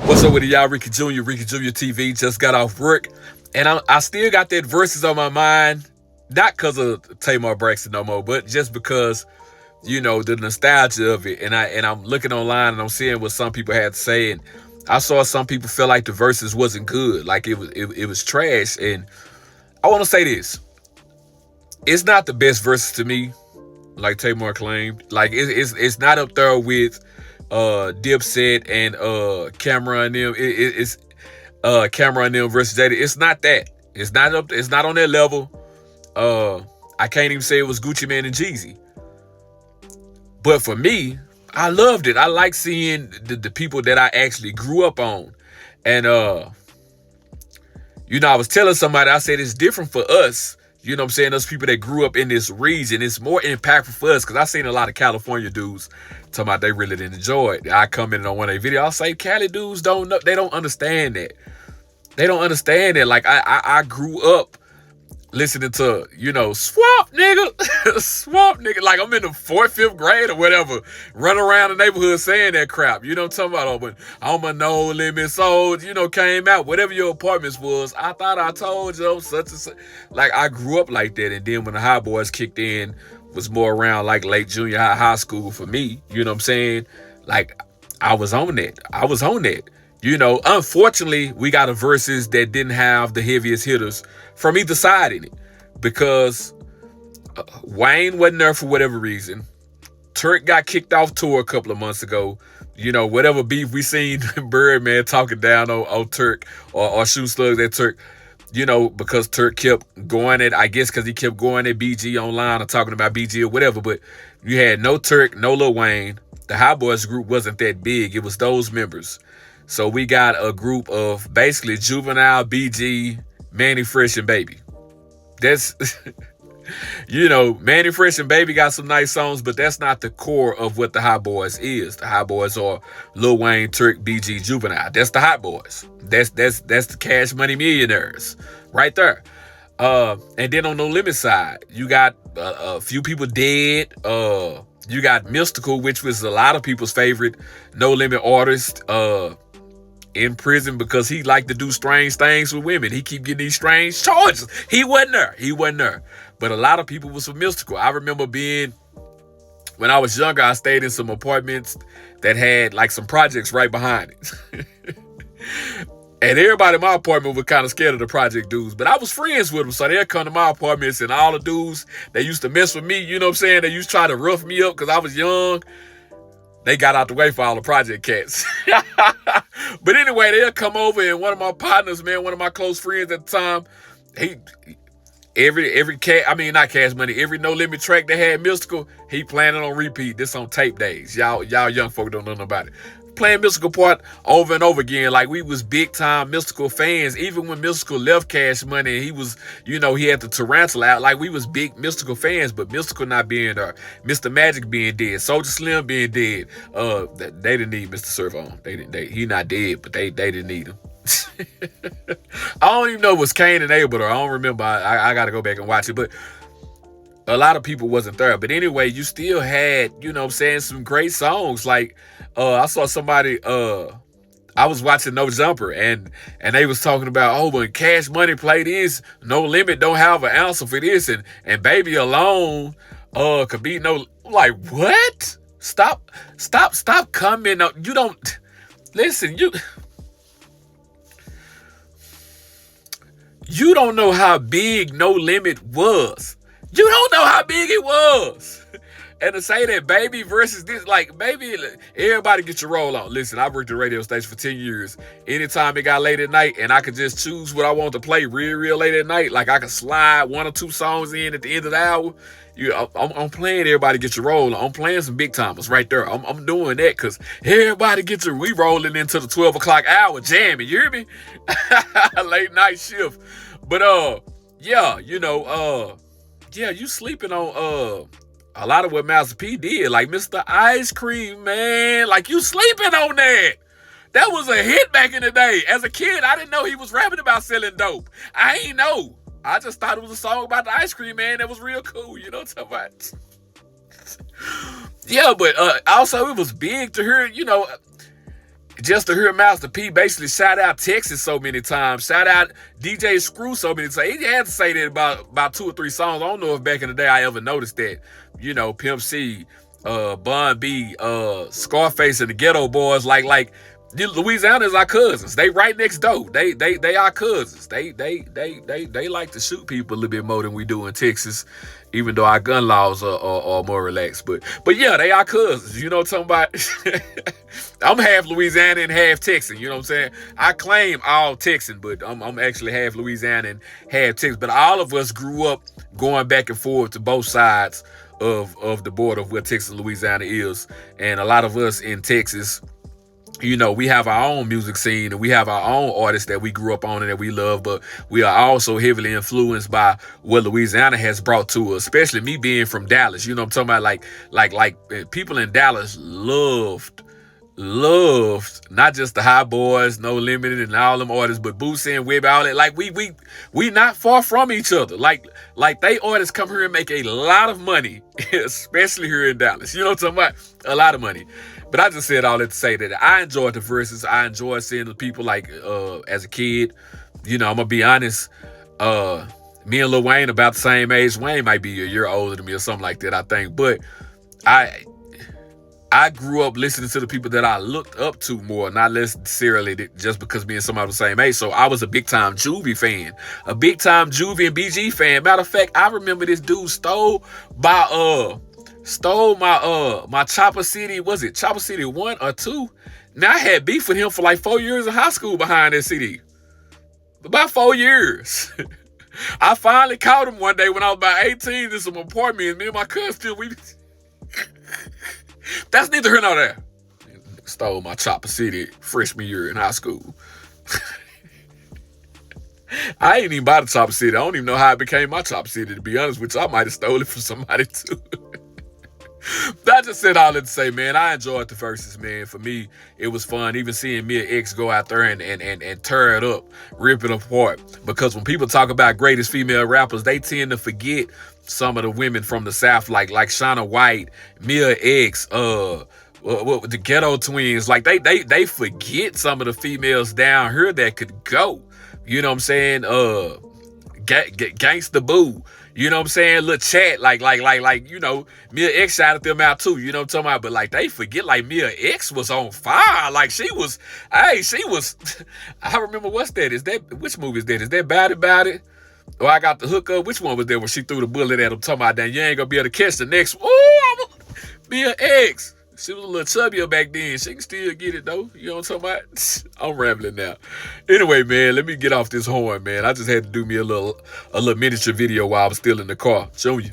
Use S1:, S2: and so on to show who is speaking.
S1: What's up with it, y'all? Ricky Jr., Ricky Jr. TV. Just got off work. And I still got that verses on my mind. Not because of Tamar Braxton no more, but just because, the nostalgia of it. And I'm looking online and I'm seeing what some people had to say. And I saw some people feel like the verses wasn't good. Like it was trash. And I want to say this. It's not the best verses to me, like Tamar claimed. Like it's not up there with Dipset and Cameron them. It's Cameron them versus Jada. It's not that. It's not up. It's not on that level. I can't even say it was Gucci Man and Jeezy. But for me, I loved it. I like seeing the people that I actually grew up on. And I was telling somebody, I said it's different for us. You know what I'm saying? Those people that grew up in this region, it's more impactful for us because I seen a lot of California dudes talking about they really didn't enjoy it. I commented on one of their videos. I'll say Cali dudes don't know, they don't understand that. They don't understand that. Like I grew up listening to, swamp nigga, swamp nigga. Like I'm in the fourth, fifth grade or whatever, running around the neighborhood saying that crap. You know what I'm talking about? When I'm a no limit soul, came out, whatever your apartments was, I thought I told you, such and such. Like I grew up like that. And then when the High Boys kicked in, was more around like late junior high school for me. You know what I'm saying? Like I was on that. Unfortunately, we got a verses that didn't have the heaviest hitters from either side in it because Wayne wasn't there for whatever reason. Turk got kicked off tour a couple of months ago. Whatever beef we seen Birdman talking down on Turk or shooting slugs at Turk, because Turk kept going at, I guess because he kept going at BG online or talking about BG or whatever. But you had no Turk, no Lil Wayne. The High Boys group wasn't that big. It was those members. So we got a group of basically Juvenile, BG, Manny Fresh, and Baby. That's, Manny Fresh and Baby got some nice songs, but that's not the core of what the Hot Boys is. The Hot Boys are Lil Wayne, Turk, BG, Juvenile. That's the Hot Boys. That's the Cash Money Millionaires right there. And then on No Limit side, you got a few people dead. You got Mystical, which was a lot of people's favorite No Limit artist. In prison because he liked to do strange things with women. He keep getting these strange charges. He wasn't there. But a lot of people was for Mystical. I remember when I was younger, I stayed in some apartments that had like some projects right behind it. And everybody in my apartment was kind of scared of the project dudes. But I was friends with them. So they'd come to my apartments and all the dudes that used to mess with me, you know what I'm saying? They used to try to rough me up because I was young. They got out the way for all the project cats. But anyway, they'll come over and one of my partners, man, one of my close friends at the time, every not Cash Money, every No Limit track that had Mystical, he playing it on repeat. This on tape days. Y'all young folk don't know nothing about it. Playing Mystical part over and over again. Like we was big time Mystical fans. Even when Mystical left Cash Money and he was, he had the Tarantula out. Like we was big Mystical fans, but Mystical not being there. Mr. Magic being dead. Soldier Slim being dead. They didn't need Mr. Servon. He not dead, but they didn't need him. I don't even know if it was Kane and Abel, or I don't remember. I gotta go back and watch it, but a lot of people wasn't there. But anyway, you still had, some great songs. Like I saw somebody, I was watching No Jumper and they was talking about, when Cash Money play this, No Limit don't have an answer for this, and Baby Alone could be no, like, what? Stop coming up. You don't listen, you don't know how big No Limit was. You don't know how big it was. And to say that Baby versus this, like, Baby, everybody get your roll on. Listen, I worked at a radio station for 10 years. Anytime it got late at night and I could just choose what I want to play real late at night, like I could slide one or two songs in at the end of the hour, I'm playing Everybody Get Your Roll On. I'm playing some big timers right there. I'm doing that because everybody gets your, we rolling into the 12 o'clock hour jamming, you hear me? Late night shift. But, you sleeping on, a lot of what Master P did, like Mr. Ice Cream, man. Like, you sleeping on that. That was a hit back in the day. As a kid, I didn't know he was rapping about selling dope. I ain't know. I just thought it was a song about the ice cream man that was real cool. You know what I'm talking about? Yeah, but also it was big to hear, just to hear Master P basically shout out Texas so many times, shout out DJ Screw so many times. He had to say that about 2 or 3 songs. I don't know if back in the day I ever noticed that. You know, Pimp C, Bun B, Scarface, and the Ghetto Boys, like Louisiana is our cousins. They right next door. They our cousins. They like to shoot people a little bit more than we do in Texas, even though our gun laws are more relaxed. But yeah, they are cousins. You know what I'm talking about? I'm half Louisiana and half Texan. You know what I'm saying? I claim all Texan, but I'm actually half Louisiana and half Texan. But all of us grew up going back and forth to both sides of the border of where Texas and Louisiana is. And a lot of us in Texas, you know, we have our own music scene and we have our own artists that we grew up on and that we love, but we are also heavily influenced by what Louisiana has brought to us, especially me being from Dallas. You know what I'm talking about? Like people in Dallas loved not just the High Boys, No Limited, and all them artists, but Boosie and Webby, all that. Like we not far from each other. Like they artists come here and make a lot of money, especially here in Dallas. You know what I'm talking about? A lot of money. But I just said all that to say that I enjoyed the verses. I enjoyed seeing the people like as a kid. You know, I'm gonna be honest. Me and Lil Wayne about the same age. Wayne might be a year older than me or something like that, I think. But I grew up listening to the people that I looked up to more, not necessarily just because me and somebody the same age. So I was a big time Juvie fan, a big time Juvie and BG fan. Matter of fact, I remember this dude stole my Chopper City. Was it Chopper City 1 or 2? Now I had beef with him for like 4 years in high school behind that CD. About 4 years. I finally caught him one day when I was about 18 in some apartments. Me and my cousin we that's neither here nor there. Stole my Chopper City freshman year in high school. I ain't even buy the Chopper City. I don't even know how it became my Chopper City, to be honest with you. I might have stole it from somebody too. I just said all that to say, man, I enjoyed the verses, man. For me, it was fun. Even seeing Mia X go out there and tear it up, rip it apart. Because when people talk about greatest female rappers, they tend to forget some of the women from the South, like Shauna White, Mia X, the Ghetto Twins. Like they forget some of the females down here that could go. You know what I'm saying? Gangsta Boo. You know what I'm saying? Lil Chat, like, you know, Mia X shouted them out too. You know what I'm talking about? But like, they forget like Mia X was on fire. Like she was, I remember which movie is that? Is that Bout It? Or I Got the Hook Up? Which one was that when she threw the bullet at him talking about that you ain't gonna be able to catch the next one? Ooh, Mia X. She was a little chubbier back then. She can still get it though. You know what I'm talking about? I'm rambling now. Anyway, man, let me get off this horn, man. I just had to do me a little miniature video while I was still in the car. Junior.